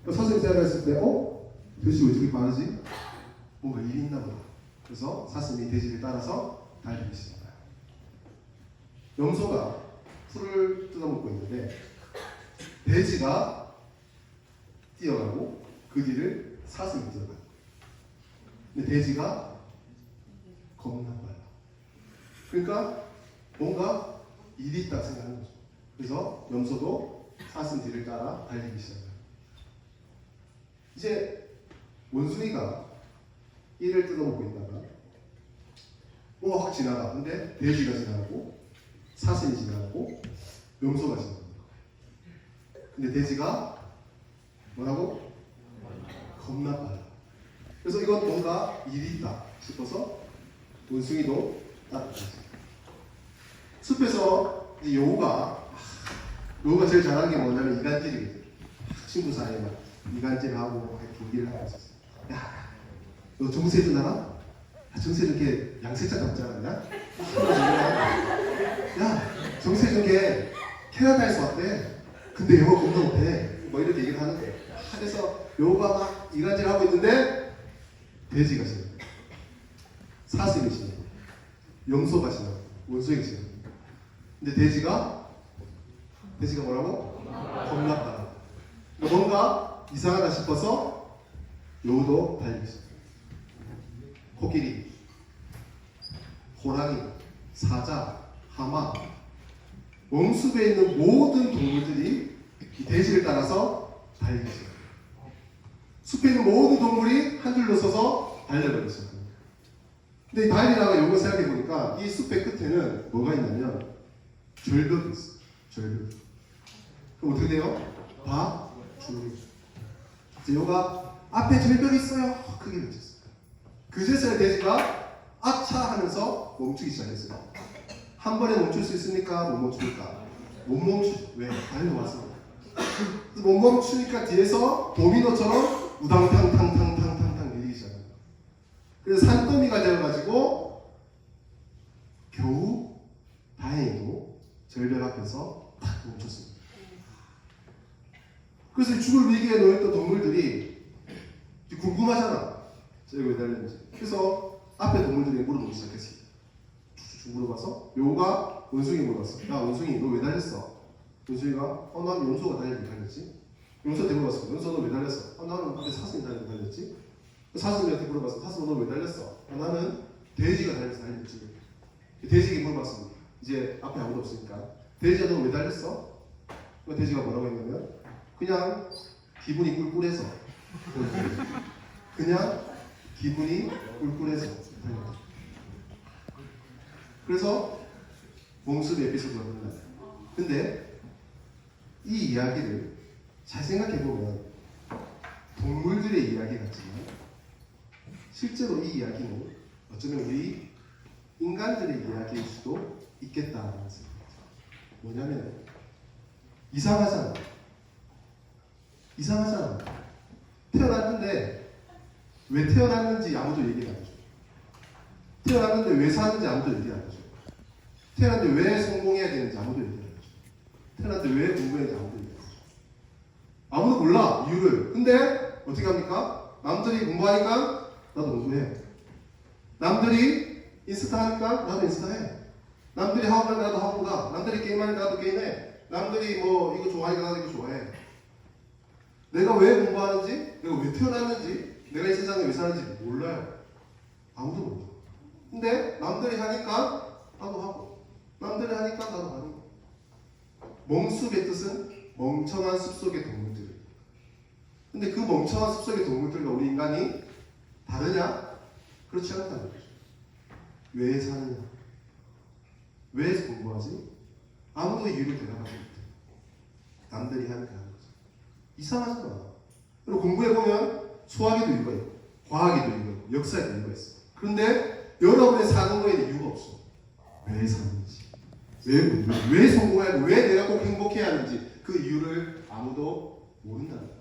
선생님 생각했을 때 돼지 왜 저렇게 빠르지? 뭔가 일이 있나 보다. 그래서 사슴이 돼지를 따라서 달리기 시작해요. 염소가 풀을 뜯어먹고 있는데 돼지가 뛰어가고 그 뒤를 사슴이 뛰어가요. 근데 돼지가 겁나 빨라. 그러니까 뭔가 일이 있다 생각하는 거죠. 그래서 염소도 사슴 뒤를 따라 달리기 시작해요. 이제 원숭이가 이를 뜯어먹고 있다가 뭐가 확 지나가. 근데 돼지가 지나가고 사슴이 지나가고 염소가 지나가고. 근데 돼지가 뭐라고? 겁나 빨라. 그래서 이건 뭔가 일이 있다 싶어서 원숭이도 따라가죠. 숲에서 이제 여우가 제일 잘하는 게 뭐냐면 이간질이거든. 친구 사이에 막 이간질하고 경기를 하고 있었어. 야, 너 정세준 알아? 정세준 걔 양세찬 닮지 않았냐? 야, 정세준 걔 캐나다에서 왔대. 근데 영어 겁나 못해. 뭐 이렇게 얘기를 하는데. 그래서 여우가 막 이간질하고 있는데 돼지가 지나고 사슴이 지나고 염소가 지나고 원숭이가 지나고. 근데 돼지가 뭐라고? 겁나 빨라. 뭔가 이상하다 싶어서 여우도 달리기 시작해요. 코끼리, 호랑이, 사자, 하마, 원숲에 있는 모든 동물들이 이 돼지를 따라서 달리기 시작해요. 숲에 있는 모든 동물이 한 줄로 서서 달려가기 시작합니다. 근데 이 달리다가 요거 생각해 보니까 이 숲의 끝에는 뭐가 있냐면 절벽이 있어요. 절벽. 그럼 어떻게 돼요? 줄이. 이제 요가 앞에 절벽이 있어요. 크게 외쳤어요. 그제서야 돼지가 아차 하면서 멈추기 시작했어요. 한 번에 멈출 수 있으니까 못 멈추니까 못 멈추죠. 왜? 달려와서 못 멈추니까 뒤에서 도미노처럼 우당탕탕탕탕탕탕 내리기 시작합니다. 그래서 산더미가 되어가지고 겨우 다행히도 절벽 앞에서 딱 멈췄습니다. 그래서 죽을 위기에 놓였던 동물들이 궁금하잖아. 저희가 왜 달렸는지. 그래서 앞에 동물들이 물어보기 시작했습니다. 쭉 물어봐서 여우가 원숭이 물어봤어. 야 원숭이 너 왜 달렸어? 원숭이가 난 염소가 달렸지. 염소한테 물어봤어. 염소 너 왜 달렸어? 나는 앞에 사슴이 달렸지. 사슴한테 물어봤어. 사슴 너 왜 달렸어? 나는 돼지가 달렸지. 돼지에게 물어봤습니다. 이제 앞에 아무도 없으니까 돼지야 너 왜 달렸어? 돼지가 뭐라고 했냐면 그냥 기분이 꿀꿀해서 그냥 기분이 꿀꿀해서 달렸다. 그래서 몽숲의 에피소드가 끝나요. 근데 이 이야기를 잘 생각해보면 동물들의 이야기 같지만 실제로 이 이야기는 어쩌면 우리 인간들의 이야기일 수도 있겠다는 생각이죠. 뭐냐면 이상하잖아. 태어났는데 왜 태어났는지 아무도 얘기 안 해줘. 태어났는데 왜 사는지 아무도 얘기 안 해줘. 태어났는데 왜 성공해야 되는지 아무도 얘기 안 해줘. 태어났는데 왜 공부해야 되는지 아무도 얘기 안 해줘. 아무도 몰라 이유를. 근데 어떻게 합니까? 남들이 공부하니까 나도 공부해. 남들이 인스타 하니까 나도 인스타 해. 남들이 학원 가니까 나도 학원 가. 남들이 게임하니까 나도 게임해. 남들이 뭐 이거 좋아하니까 나도 이거 좋아해. 내가 왜 공부하는지, 내가 왜 태어났는지, 내가 이 세상에 왜 사는지 몰라요. 아무도 몰라. 근데 남들이 하니까 나도 하고, 남들이 하니까 나도 하는 거. 몽숲의 뜻은 멍청한 숲속의 동물들. 근데 그 멍청한 숲속의 동물들과 우리 인간이 다르냐? 그렇지 않다는 거죠. 왜 사느냐? 왜 공부하지? 아무도 이유를 대답하지 못해. 남들이 하니까 하는 거죠. 이상하잖아. 그리고 공부해보면 수학에도 이유가 있고 과학에도 이유가 있고 역사에도 이유가 있어. 그런데 여러분의 사는 거에는 이유가 없어. 왜 사는지, 왜 성공해야 하고 왜 내가 꼭 행복해야 하는지 그 이유를 아무도 모른다는 거야.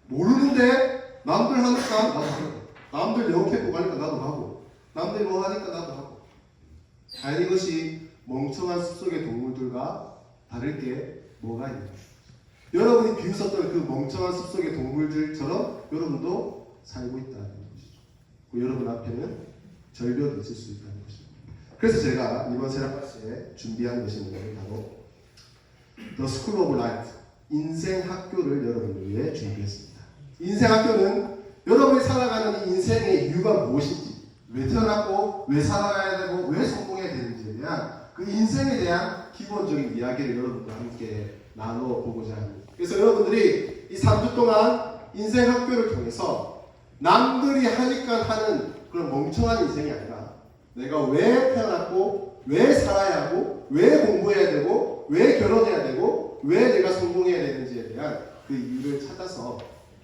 모르는데 남들 하니까 나도 하는 거야. 남들 영업해보고 하니까 나도 하고 남들 뭐 하니까 나도 하고. 과연 이것이 멍청한 숲속의 동물들과 다를 게 뭐가 있냐? 여러분이 비웃었던 그 멍청한 숲속의 동물들처럼 여러분도 살고 있다는 것이죠. 여러분 앞에는 절벽이 있을 수 있다는 것입니다. 그래서 제가 이번 세라파스에 준비한 것이 뭐냐면 바로 The School of Life, 인생 학교를 여러분을 위해 준비했습니다. 인생 학교는 여러분이 살아가는 이 인생의 이유가 무엇인지, 왜 태어났고, 왜 살아가야 되고, 왜 성공해야 되는지에 대한 그 인생에 대한 기본적인 이야기를 여러분과 함께 나눠보고자 합니다. 그래서 여러분들이 이 3주 동안 인생 학교를 통해서 남들이 하니까 하는 그런 멍청한 인생이 아니라 내가 왜 태어났고, 왜 살아야 하고, 왜 공부해야 되고, 왜 결혼해야 되고, 왜 내가 성공해야 되는지에 대한 그 이유를 찾아서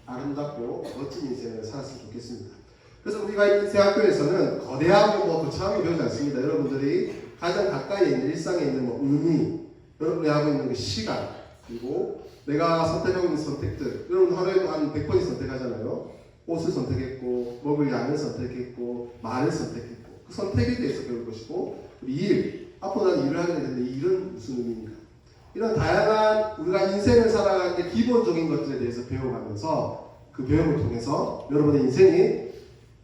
아름답고 멋진 인생을 살았으면 좋겠습니다. 그래서 우리가 인생 학교에서는 거대하고 거창하게 배우지 않습니다. 여러분들이 가장 가까이에 있는 일상에 있는 의미, 여러분이 하고 있는 그 시간, 그리고 내가 선택하고 있는 선택들, 여러분 하루에도 한 100번이 선택하잖아요. 옷을 선택했고, 먹을 양을 선택했고, 말을 선택했고, 그 선택에 대해서 배울 것이고, 일, 앞으로 난 일을 하게 되는데 이 일은 무슨 의미인가? 이런 다양한 우리가 인생을 살아가는데 기본적인 것들에 대해서 배워가면서 그 배움을 통해서 여러분의 인생이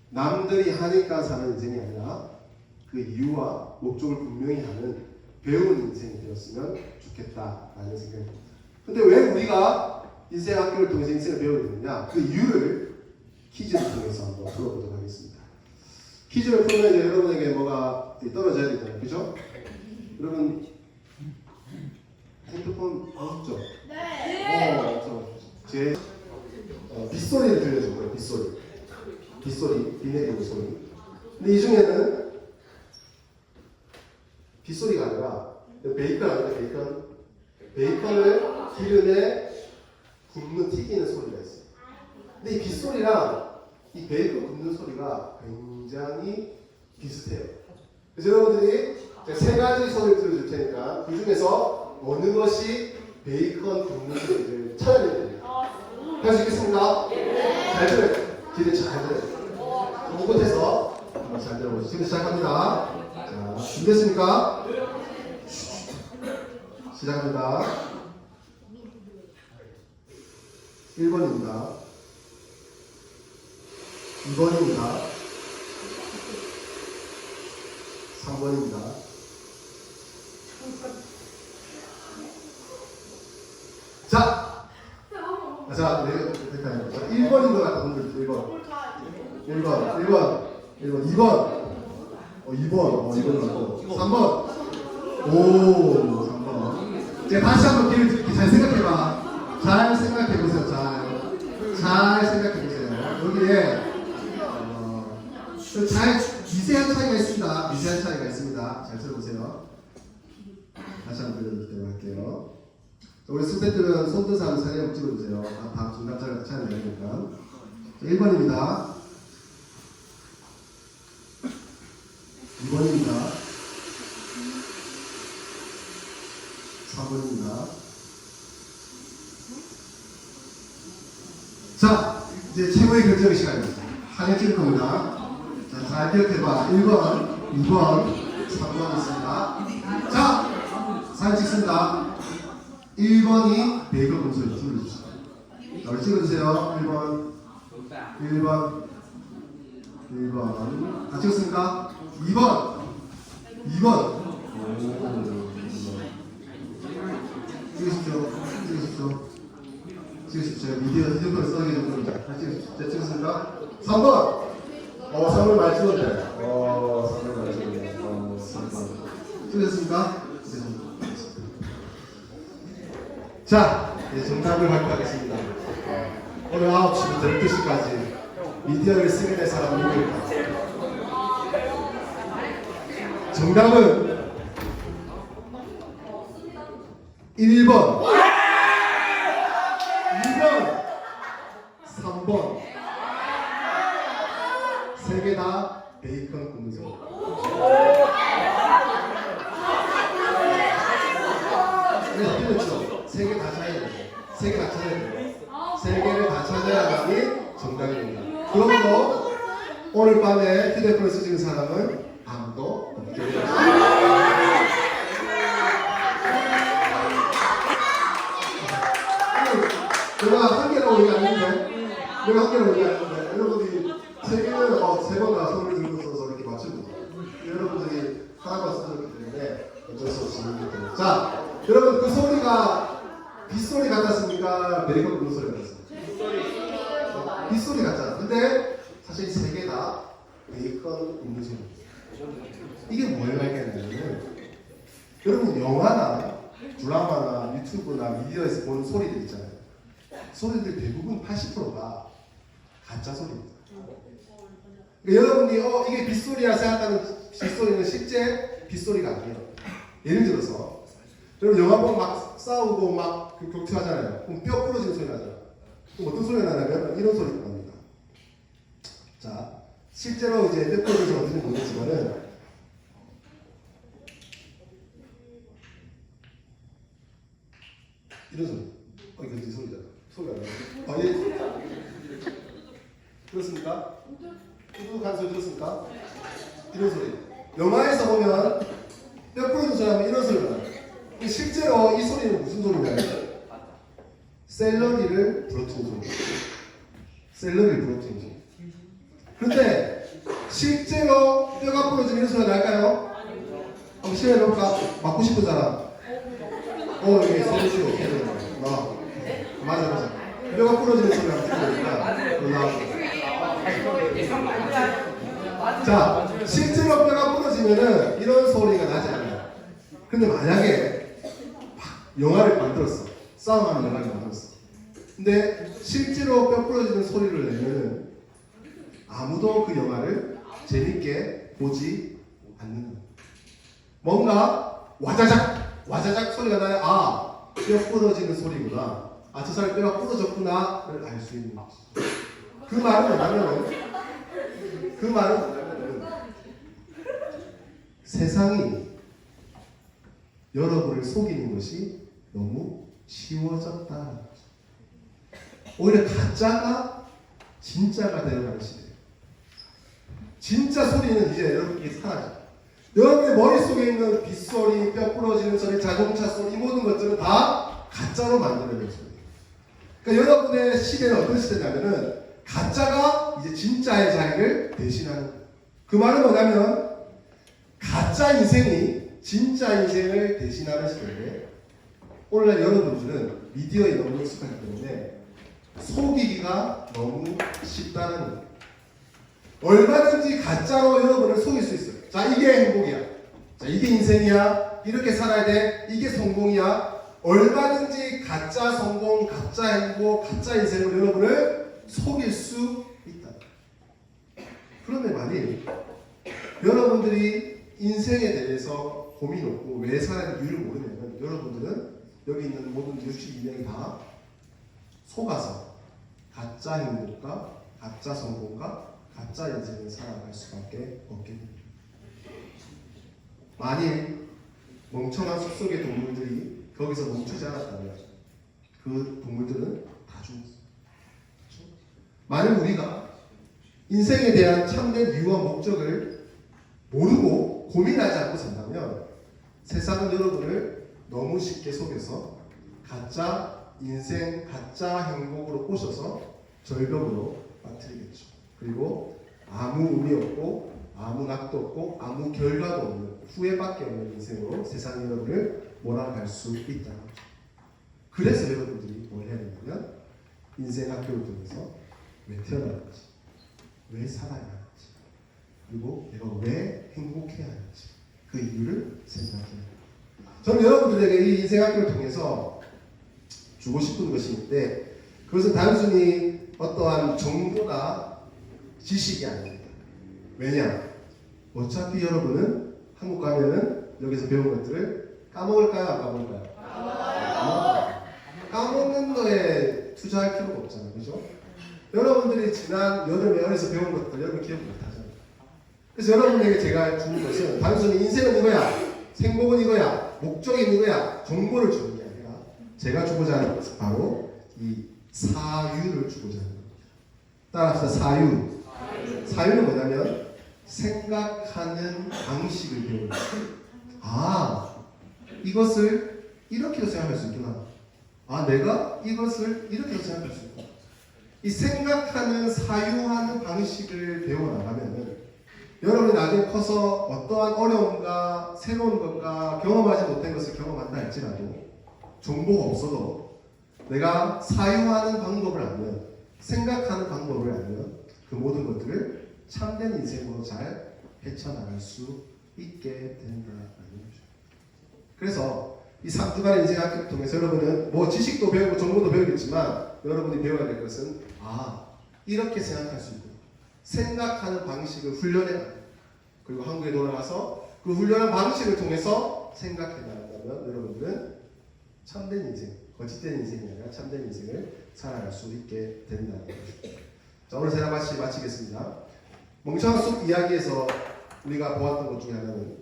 남들이 하니까 사는 인생이 아니라 그 이유와 목적을 분명히 하는 배우는 인생이 되었으면 좋겠다라는 생각이 듭니다. 근데 왜 우리가 인생 학교를 통해서 인생을 배우게 되느냐? 그 이유를 퀴즈를 통해서 한번 풀어보도록 하겠습니다. 퀴즈를 풀면 이제 여러분에게 뭐가 떨어져야 되잖아요. 그죠? 여러분 핸드폰 없죠? 네. 제 빗소리를 들려줄 거예요. 빗소리, 비 내리는 소리. 근데 이 중에는 빗소리가 아니라 베이컨 아니라 베이컨을 기름에 굽는 튀기는 소리가 있어요. 근데 이 빗소리랑 이 베이컨 굽는 소리가 굉장히 비슷해요. 그래서 여러분들이 세 가지 소리를 들려줄 테니까 그 중에서 어느 것이 베이컨 굽는 소리를 찾아내야 됩니다. 할 수 있겠습니까? 네. 잘 들어요. 기대 잘 들어요. 꿋꿋해서 잘 들어보시죠. 지금 시작합니다. 자, 준비됐습니까? 시작합니다. 1번입니다. 2번입니다. 3번입니다. 자, 네, 1번인 것 같은 분들 1번, 2번, 2번 맞고 3번, 3번. 제가 다시 한번 기회를 드릴게요. 잘 생각해봐. 잘 생각해보세요. 잘 생각해보세요. 여기에 미세한 차이가 있습니다. 잘 들어보세요. 다시 한번 들려드리도록 할게요. 우리 스태프들은 손든 사람 사진 한번 찍어주세요. 다 정답자를 같이 하면 되니까. 1번입니다. 2번입니다. 3번입니다. 자, 이제 최고의 결정의 시간입니다. 사진 찍을 겁니다. 자, 잘 기억해봐. 1번, 2번, 3번 있습니다. 자, 사진 찍습니다. 1번이 베이컨 굽는 소리 들려주세요. 자, 찍어주세요. 1번. 다 찍었습니까? 2번. 찍으십시오. 미디어 휴대폰을 써게 좀 그러자. 자, 찍었습니까? 3번. 3번 많이 찍었네. 3번 많이 찍었네. 3번. 찍으셨습니까? 자, 이제 정답을 발표하겠습니다. 오늘 9시부터 12시까지 미디어를 쓰게 될 사람 누구일까? 정답은 1번, 2번, 3번. 세 개 다 베이컨 굽는 소리. 그렇죠. 세 개 다 찾아야 돼요. 세 개 다 찾아야 돼요. 세 개를 다 찾아야만이 정답입니다. 그러므로 오늘 밤에 휴대폰을 쓰시는 사람은 아무도 없게. 내가 한 개를 얘기하는데 여러분들이 세 개를 세 번 다 손을 들고서 이렇게 맞추고 여러분들이 하나만 쓰셨기 때문에 어쩔 수 없이 이렇게 됩니다. 자, 여러분 그 소리가 빗소리 같았습니까? 베리컨 부는 소리 같았습니까? 빗소리 같잖아. 근데 사실 세 개 다 베이컨 굽는 소리입니다. 이게 뭘 말하냐면 여러분 영화나 드라마나 유튜브나 미디어에서 보는 소리들 있잖아요. 소리들 대부분 80%가 가짜 소리입니다. 그러니까 여러분이 이게 빗소리야 생각하는 빗소리는 실제 빗소리가 아니에요. 예를 들어서 여러분 영화 보면 막 싸우고 막 격투하잖아요. 그럼 뼈 부러지는 소리 나잖아요. 그럼 어떤 소리가 나냐면 이런 소리가 납니다. 자, 실제로 이제 뼈 부러져서 어떤지 모르겠지만은 이런 소리. 이거 네 소리잖아. 소리가 나요. 예. 들었습니까? 뚜둑한 소리 들었습니까? 이런 소리. 영화에서 보면 뼈 부러진 소리 하면 이런 소리가 나요. 실제로 이 소리는 무슨 소리냐면 샐러리를 부러뜨린 소리. 샐러리를 부러뜨린 소리. 그런데 실제로 뼈가 부러지면 이런 소리가 날까요? 한번 시험해볼까? 맞고 싶은 사람. 이게 소리죠. 맞아. 뼈가 부러지는 소리 한번 들어보니까 자, 실제로 뼈가 부러지면은 이런 소리가 나지 않아요. 근데 만약에 영화를 만들었어. 싸움하는 영화를 만들었어. 근데 실제로 뼈 부러지는 소리를 내면은 아무도 그 영화를 재밌게 보지 않는 거예요. 뭔가 와자작 소리가 나야 뼈 부러지는 소리구나. 저 사람이 뼈가 부러졌구나를 알 수 있는 거죠. 그 말은 뭐냐면 세상이 여러분을 속이는 것이 너무 쉬워졌다는 거죠. 오히려 가짜가 진짜가 되어가는 시대예요. 진짜 소리는 이제 여러분께 사라져요. 여러분의 머릿속에 있는 빗소리, 뼈 부러지는 소리, 자동차 소리, 이 모든 것들은 다 가짜로 만들어낸 소리예요. 그러니까 여러분의 시대는 어떤 시대냐면은 가짜가 이제 진짜의 자리를 대신하는 거예요. 그 말은 뭐냐면 가짜 인생이 진짜 인생을 대신하는 시대인데 오늘날 여러분들은 미디어에 너무 익숙하기 때문에 속이기가 너무 쉽다는 거예요. 얼마든지 가짜로 여러분을 속일 수 있어요. 자, 이게 행복이야. 자, 이게 인생이야. 이렇게 살아야 돼. 이게 성공이야. 얼마든지 가짜 성공, 가짜 행복, 가짜 인생으로 여러분을 속일 수 있다. 그런데 만일 여러분들이 인생에 대해서 고민 없고 왜 살아야 할 이유를 모르면 여러분들은 여기 있는 모든 62명이 다 속아서 가짜 행복과 가짜 성공과 가짜 인생을 살아갈 수밖에 없게 됩니다. 만일 멍청한 숲속의 동물들이 거기서 멈추지 않았다면 그 동물들은 다 죽었어요. 그렇죠? 만일 우리가 인생에 대한 참된 이유와 목적을 모르고 고민하지 않고 산다면 세상은 여러분을 너무 쉽게 속여서 가짜 인생, 가짜 행복으로 꼬셔서 절벽으로 빠뜨리겠죠. 그리고 아무 의미 없고 아무 낙도 없고 아무 결과도 없는 후회밖에 없는 인생으로 세상이 여러분을 몰아갈 수 있다는 거죠. 그래서 여러분들이 뭘 해야 되냐면 인생 학교를 통해서 왜 태어났는지, 왜 살아야 하는지, 그리고 내가 왜 행복해야 하는지 그 이유를 생각해야 합니다. 저는 여러분들에게 이 인생 학교를 통해서 주고 싶은 것이 있는데 그것은 단순히 어떠한 정보나 지식이 아닙니다. 왜냐? 어차피 여러분은 한국 가면은 여기서 배운 것들을 까먹을까요? 안 까먹을까요? 까먹는 거에 투자할 필요가 없잖아요. 그죠? 여러분들이 지난 여름에 어려서 배운 것들 여러분 기억 못하잖아요. 그래서 여러분에게 제가 주는 것은 단순히 인생은 이거야, 행복은 이거야, 목적이 이거야, 정보를 주는 게 아니라 제가 주고자 하는 것은 바로 이 사유를 주고자 하는 겁니다. 따라합시다. 사유. 사유는 뭐냐면 생각하는 방식을 배우는 거예요. 이것을 이렇게도 생각할 수 있구나. 내가 이것을 이렇게도 생각할 수 있구나. 이 생각하는 사유하는 방식을 배워나가면은 여러분이 나중에 커서 어떠한 어려움과 새로운 것과 경험하지 못한 것을 경험한다 할지라도 정보가 없어도 내가 사유하는 방법을 알면 생각하는 방법을 알면 그 모든 것들을 참된 인생으로 잘 헤쳐나갈 수 있게 된다는 거죠. 그래서 이 3주간의 인생 학교를 통해서 여러분은 뭐 지식도 배우고 정보도 배우겠지만 여러분이 배워야 될 것은 이렇게 생각할 수 있구나. 생각하는 방식을 훈련해 그리고 한국에 돌아가서 그 훈련한 방식을 통해서 생각해 나간다면 여러분들은 참된 인생, 거짓된 인생이 아니라 참된 인생을 살아갈 수 있게 된다는 거죠. 자, 오늘 제가 마치겠습니다. 멍청한 숲 이야기에서 우리가 보았던 것 중에 하나는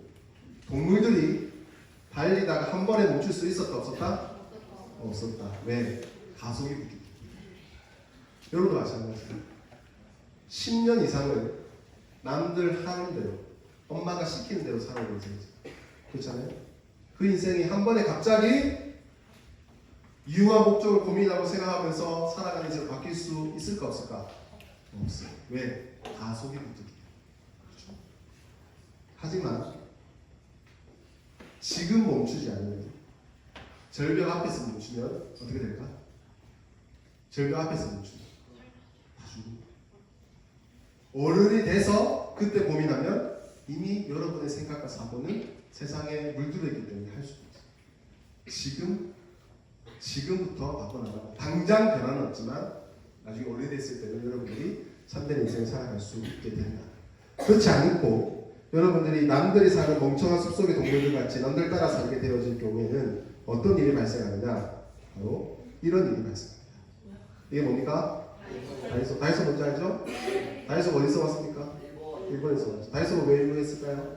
동물들이 달리다가 한 번에 멈출 수 있었다 없었다? 없었다. 왜? 가속이 붙기 때문에. 여러분도 마찬가지예요. 10년 이상을 남들 하는 대로 엄마가 시키는 대로 살아오는 인생이죠. 그렇잖아요? 그 인생이 한 번에 갑자기 이유와 목적을 고민하고 생각하면서 살아가는 인생으로 바뀔 수 있을까 없을까? 없어요. 왜? 가속이 붙기 때문에. 그렇죠? 하지만 지금 멈추지 않으면 절벽 앞에서 멈추면 어떻게 될까? 절벽 앞에서 멈추면 다 죽습니다. 어른이 돼서 그때 고민하면 이미 여러분의 생각과 사고는 세상에 물들어 있기 때문에 할 수가 없어요. 지금부터 바꿔나가고 당장 변화는 없지만 나중에 어른이 됐을 때는 여러분들이 참된 인생을 살아갈 수 있게 된다. 그렇지 않고 여러분들이 남들이 사는 멍청한 숲속의 동물들 같이 남들 따라 살게 되어질 경우에는 어떤 일이 발생하느냐? 바로 이런 일이 발생합니다. 이게 뭡니까? 다이소 뭔지 알죠? 다이소 어디서 왔습니까? 일본에서 왔죠. 다이소가 왜 유명했을까요?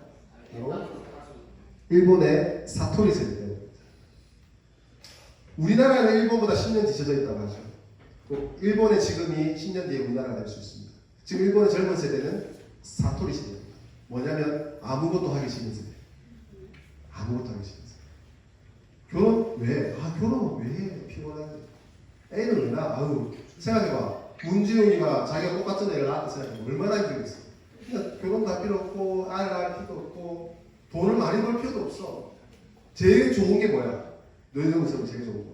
일본의 사토리 세대 때문에. 우리나라는 일본보다 10년 뒤쳐져 있다고 하죠. 일본의 지금이 10년 뒤에 우리나라가 될 수 있습니다. 지금 일본의 젊은 세대는 사토리 세대입니다. 뭐냐면 아무것도 하기 싫은 세대. 아무것도 하기 싫은 세대. 결혼 왜? 결혼 왜 해? 피곤한데. 애는 왜 낳아? 생각해봐. 문지용이가 자기가 똑같은 애를 낳았다 생각해봐. 얼마나 힘들겠어. 그러니까 결혼도 할 필요 없고 아이를 낳을 필요도 없고 돈을 많이 벌 필요도 없어. 제일 좋은 게 뭐야? 너희 중에서 제일 좋은 거.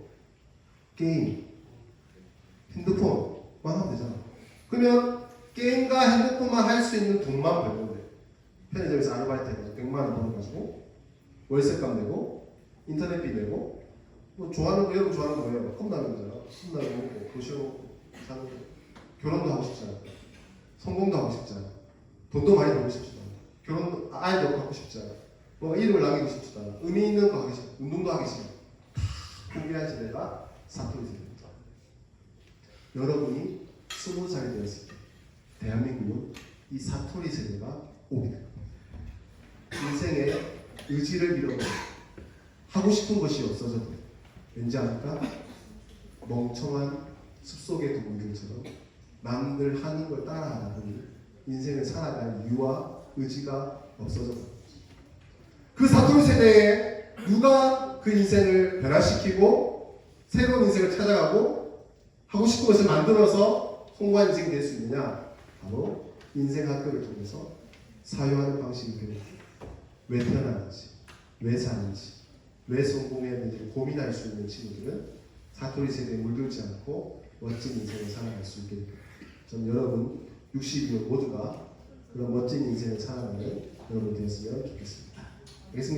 게임. 핸드폰만 하면 되잖아. 그러면 게임과 핸드폰만 할 수 있는 돈만 벌면 돼. 편의점에서 아르바이트 해가지고 100만 원 벌어가지고 월세값 내고 인터넷비 내고 뭐 좋아하는 거 여러분 좋아하는 거 뭐예요? 컵라면 거잖아. 컵라면 먹고 도시락 먹고 사는 거. 결혼도 하고 싶지 않아. 성공도 하고 싶지 않아. 돈도 많이 벌고 싶지도 않아. 결혼 아이도 갖고 싶지 않아. 뭐 이름을 남기고 싶지도 않아. 의미 있는 거 하기 싫어. 운동도 하기 싫어. 다 포기한 세대가 사토리 세대입니다. 여러분이 20살이 되었을 때 대한민국은 이 사토리 세대가 오게 됩니다. 인생의 의지를 잃어버리고 하고 싶은 것이 없어져도 왠지 않을까? 멍청한 숲속의 동물들처럼 남들 하는 걸 따라하다 보니 인생을 살아갈 이유와 의지가 없어져 버립니다. 그 사토리 세대에 누가 그 인생을 변화시키고 새로운 인생을 찾아가고 하고 싶은 것을 만들어서 성공한 인생이 될 수 있느냐? 바로 인생 학교를 통해서 사유하는 방식을 배우고 왜 태어났는지, 왜 사는지, 왜 성공했는지 고민할 수 있는 친구들은 사토리 세대에 물들지 않고 멋진 인생을 살아갈 수 있게 됩니다. 저는 여러분 60명 모두가 그런 멋진 인생을 살아가는 여러분 되었으면 좋겠습니다. 알겠습니까?